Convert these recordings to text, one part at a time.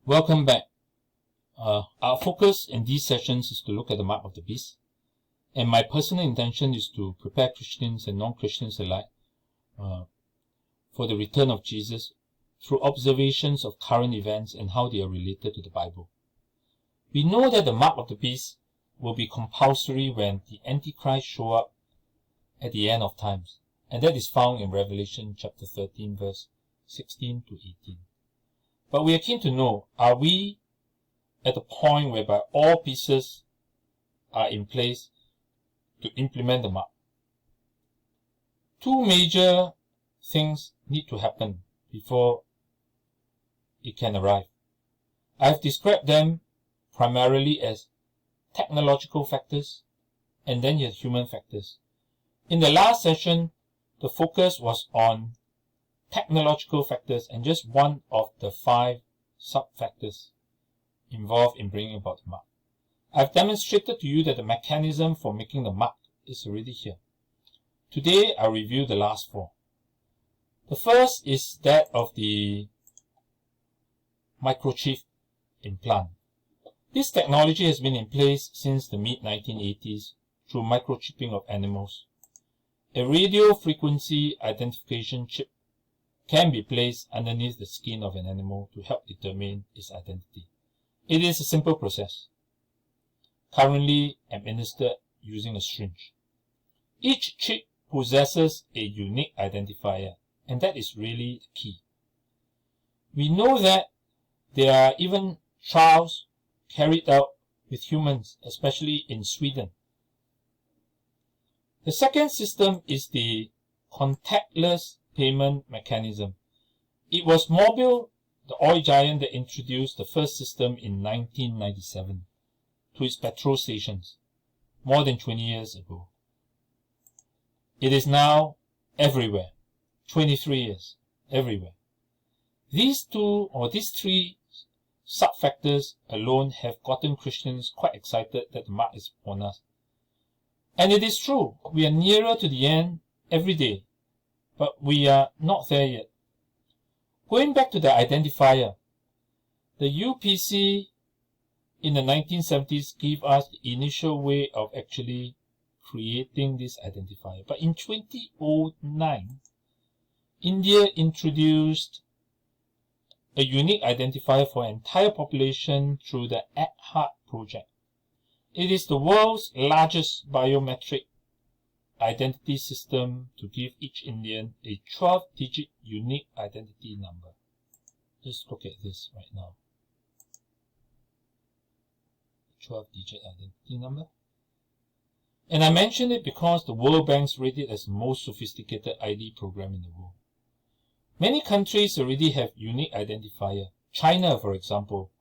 Welcome back. Our focus in these sessions is to look at the mark of the beast, and my personal intention is to prepare Christians and non-Christians alike for the return of Jesus through observations of current events and how they are related to the Bible. We know that the mark of the beast will be compulsory when the Antichrist show up at the end of times, and that is found in Revelation chapter 13 verse 16 to 18. But we are keen to know, are we at the point whereby all pieces are in place to implement the mark? Two major things need to happen before it can arrive. I have described them primarily as technological factors, and then you have human factors. In the last session, the focus was on technological factors and just one of the 5 sub-factors involved in bringing about the mark. I've demonstrated to you that the mechanism for making the mark is already here. Today, I'll review the last 4. The first is that of the microchip implant. This technology has been in place since the mid-1980s through microchipping of animals. A radio frequency identification chip can be placed underneath the skin of an animal to help determine its identity. It is a simple process, currently administered using a syringe. Each chip possesses a unique identifier, and that is really the key. We know that there are even trials carried out with humans, especially in Sweden. The second system is the contactless payment mechanism. It was Mobil, the oil giant, that introduced the first system in 1997 to its petrol stations, more than 20 years ago. It is now everywhere, 23 years, everywhere. These 3 sub-factors alone have gotten Christians quite excited that the mark is upon us. And it is true, we are nearer to the end every day, but we are not there yet. Going back to the identifier, the UPC in the 1970s gave us the initial way of actually creating this identifier. But in 2009, India introduced a unique identifier for an entire population through the Aadhaar project. It is the world's largest biometric identity system to give each Indian a 12-digit unique identity number. Just look at this right now. 12-digit identity number. And I mention it because the World Bank's rated it as the most sophisticated ID program in the world. Many countries already have unique identifier. China, for example,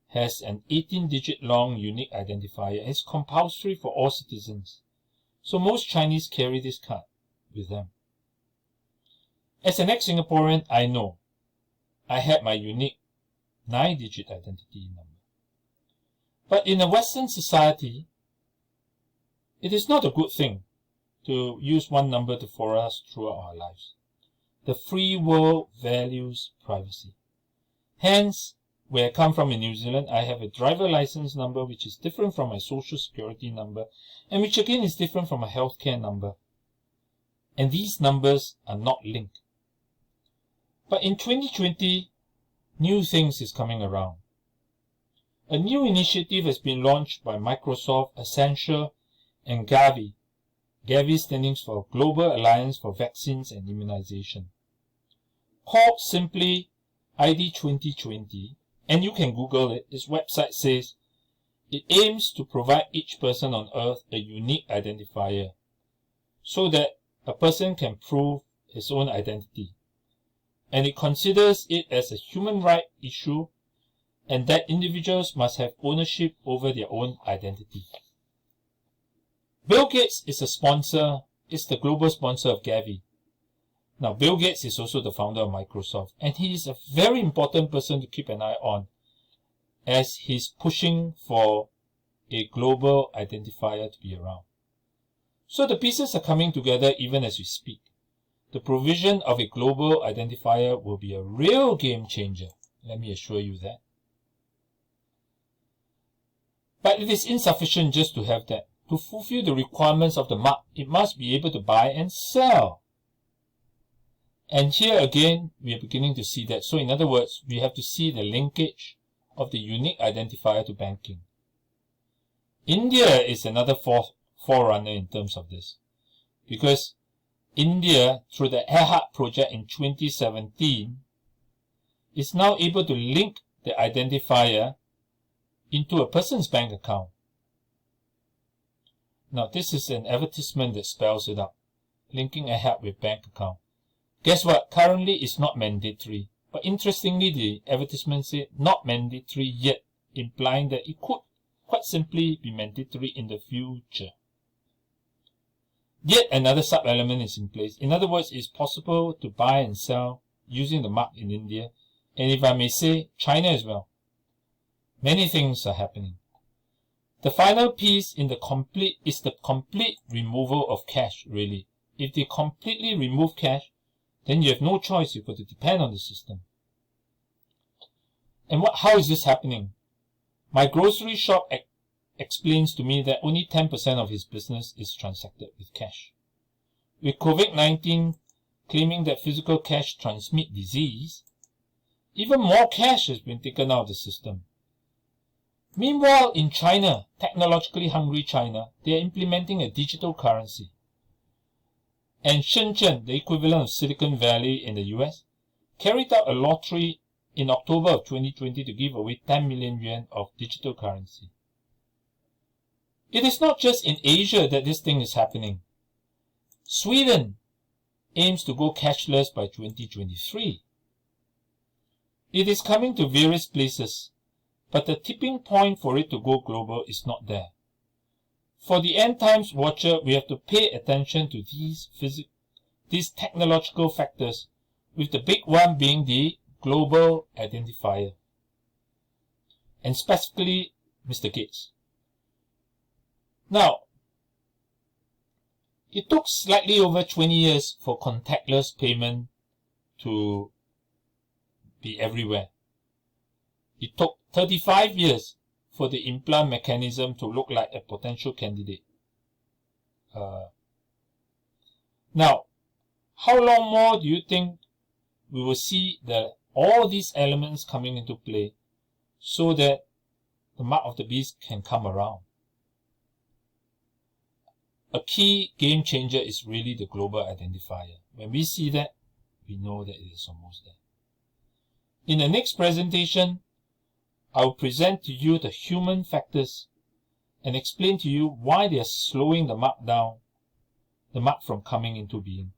has an 18-digit long unique identifier. It's compulsory for all citizens. So most Chinese carry this card with them. As an ex-Singaporean, I know I had my unique 9-digit identity number. But in a Western society, it is not a good thing to use one number to follow us throughout our lives. The free world values privacy. Hence, where I come from in New Zealand, I have a driver license number which is different from my social security number, and which again is different from a healthcare number. And these numbers are not linked. But in 2020, new things is coming around. A new initiative has been launched by Microsoft, Accenture, and Gavi. Gavi standing for Global Alliance for Vaccines and Immunization. Called simply ID 2020, and you can Google it. Its website says it aims to provide each person on Earth a unique identifier so that a person can prove his own identity. And it considers it as a human right issue and that individuals must have ownership over their own identity. Bill Gates is the global sponsor of Gavi. Now, Bill Gates is also the founder of Microsoft, and he is a very important person to keep an eye on as he's pushing for a global identifier to be around. So the pieces are coming together even as we speak. The provision of a global identifier will be a real game changer. Let me assure you that. But it is insufficient just to have that. To fulfill the requirements of the mark, it must be able to buy and sell. And here again, we are beginning to see that. So in other words, we have to see the linkage of the unique identifier to banking. India is another forerunner in terms of this, because India, through the AHAT project in 2017, is now able to link the identifier into a person's bank account. Now, this is an advertisement that spells it out, linking AHAT with bank account. Guess what? Currently, it's not mandatory. But interestingly, the advertisement said not mandatory yet, implying that it could quite simply be mandatory in the future. Yet another sub-element is in place. In other words, it's possible to buy and sell using the mark in India, and if I may say, China as well. Many things are happening. The final piece in the complete removal of cash, really. If they completely remove cash, then you have no choice. You've got to depend on the system. And how is this happening? My grocery shop explains to me that only 10% of his business is transacted with cash. With COVID-19 claiming that physical cash transmits disease, even more cash has been taken out of the system. Meanwhile, in China, technologically hungry China, they are implementing a digital currency. And Shenzhen, the equivalent of Silicon Valley in the US, carried out a lottery in October of 2020 to give away 10 million yuan of digital currency. It is not just in Asia that this thing is happening. Sweden aims to go cashless by 2023. It is coming to various places, but the tipping point for it to go global is not there. For the end times watcher, we have to pay attention to these technological factors, with the big one being the global identifier, and specifically Mr. Gates. Now, it took slightly over 20 years for contactless payment to be everywhere. It took 35 years for the implant mechanism to look like a potential candidate. Now, how long more do you think we will see all these elements coming into play so that the mark of the beast can come around? A key game changer is really the global identifier. When we see that, we know that it is almost there. In the next presentation, I will present to you the human factors and explain to you why they are slowing the mark down, the mark from coming into being.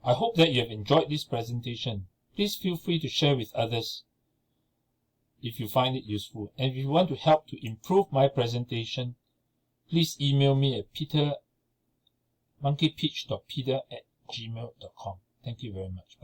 I hope that you have enjoyed this presentation. Please feel free to share with others if you find it useful. And if you want to help to improve my presentation, please email me at monkeypeach.peter@gmail.com. Thank you very much. Bye.